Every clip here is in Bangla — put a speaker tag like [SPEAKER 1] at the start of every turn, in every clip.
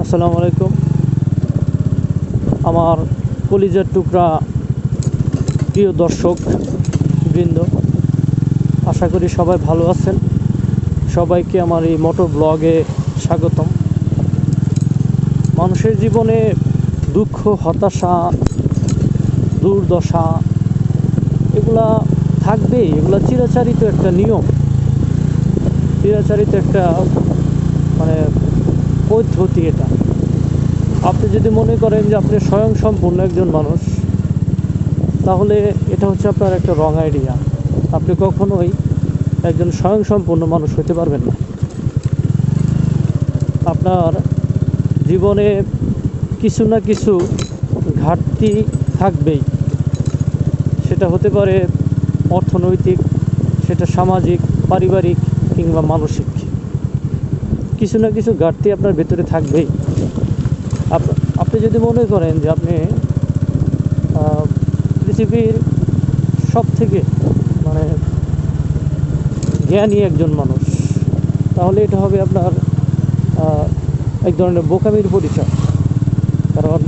[SPEAKER 1] আসসালামু আলাইকুম। আমার কলিজার টুকরা প্রিয় দর্শক বৃন্দ, আশা করি সবাই ভালো আছেন। সবাইকে আমার এই মোটর ব্লগে স্বাগতম। মানুষের জীবনে দুঃখ, হতাশা, দুর্দশা এগুলা থাকবেই। এগুলা চিরাচরিত একটা নিয়ম, চিরাচরিত একটা পদ্ধতি। এটা আপনি যদি মনে করেন যে আপনি স্বয়ংসম্পূর্ণ একজন মানুষ, তাহলে এটা হচ্ছে আপনার একটা রং আইডিয়া। আপনি কখনোই একজন স্বয়ংসম্পূর্ণ মানুষ হতে পারবেন না। আপনার জীবনে কিছু না কিছু ঘাটতি থাকবেই। সেটা হতে পারে অর্থনৈতিক, সেটা সামাজিক, পারিবারিক কিংবা মানসিক। কিছু না কিছু ঘাটতি আপনার ভেতরে থাকবেই। আপনি যদি মনে করেন যে আপনি পৃথিবীর সব থেকে জ্ঞানী একজন মানুষ, তাহলে এটা হবে আপনার এক ধরনের বোকামির পরিচয়। কারণ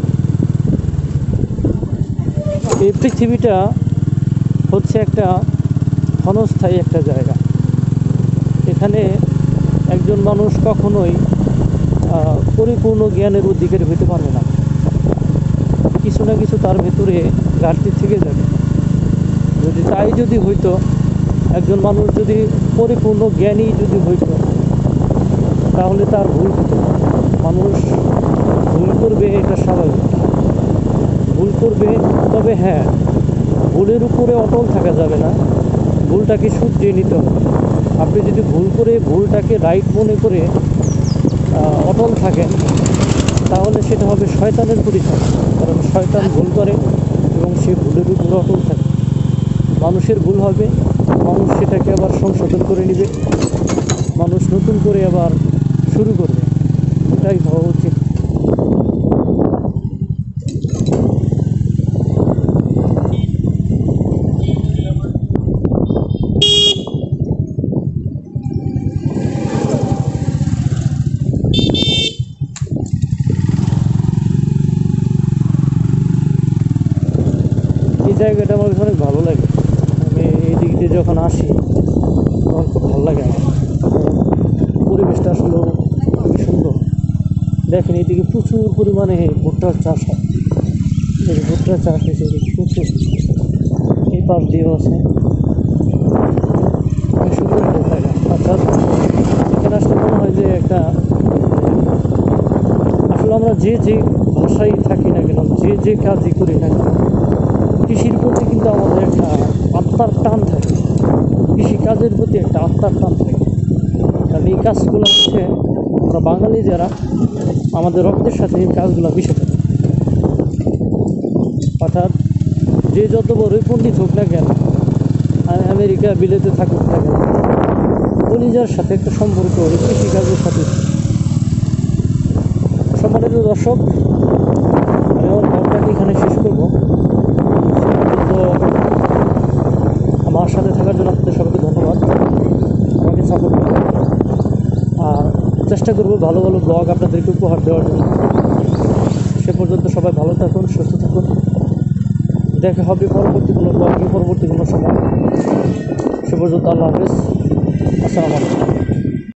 [SPEAKER 1] এই পৃথিবীটা হচ্ছে একটা ক্ষণস্থায়ী একটা জায়গা। এখানে একজন মানুষ কখনোই পরিপূর্ণ জ্ঞানের অধিকারী হতে পারবে না। কিছু না কিছু তার ভেতরে ঘাটতি থেকে যাবে। যদি হইতো, একজন মানুষ যদি পরিপূর্ণ জ্ঞানী যদি হইতো, তাহলে তার ভুল হতো। মানুষ ভুল করবে, এটা স্বাভাবিক, ভুল করবে। তবে হ্যাঁ, ভুলের উপরে অটল থাকা যাবে না, ভুলটাকে শুধরিয়ে নিতে হবে। আপনি যদি ভুল করে ভুলটাকে রাইট মনে করে অটল থাকেন, তাহলে সেটা হবে শয়তানের পরিচয়। কারণ শয়তান ভুল করে এবং সে ভুলের উপরে অটল থাকে। মানুষের ভুল হবে, মানুষ সেটাকে আবার সংশোধন করে নেবে, মানুষ নতুন করে আবার শুরু করবে। এটাই হওয়া উচিত। এই জায়গাটা আমার কাছে অনেক ভালো লাগে। আমি এই দিক দিয়ে যখন আসি তখন খুব ভালো লাগে আমার। পরিবেশটা আসলে খুবই সুন্দর। দেখেন, এইদিকে প্রচুর পরিমাণে ভুট্টার চাষ হয়। এই ভুট্টার চাষ হয়েছে এদিকে প্রচুর। এই পাশ দিয়েও আছে। অনেক সুন্দর একটা জায়গা। অর্থাৎ এখানে আসলে মনে হয় যে একটা, আসলে আমরা যে ভাষায় থাকি না কেন, যে কাজই করি না কেন, কৃষির প্রতি কিন্তু আমাদের একটা আত্মার টান থাকে। কৃষিকাজের প্রতি একটা আত্মার টান থাকে। কারণ এই কাজগুলো হচ্ছে, আমরা বাঙালি যারা, আমাদের রক্তের সাথে এই কাজগুলো মিশে থাকে। অর্থাৎ যে যত বড়ই পণ্ডিত হোক না কেন, আমেরিকা বিলেতে থাকুক না কেন, কলিজার সাথে একটা সম্পর্ক হলে কৃষিকাজের সাথে। সম্মানিত দর্শক, আমি আমার ব্লগটাকে এখানে শেষ করবো। তো আমার সাথে থাকার জন্য আপনাদের সবাইকে ধন্যবাদ। আমাকে সাপোর্ট করুন, আর চেষ্টা করবো ভালো ভালো ব্লগ আপনাদেরকে উপহার দেওয়ার জন্য। সে পর্যন্ত সবাই ভালো থাকুন, সুস্থ থাকুন। দেখা হবে পরবর্তী কোনো ব্লগে, পরবর্তী কোনো সময়। সে পর্যন্ত আল্লাহ হাফেজ। আসসালামু আলাইকুম।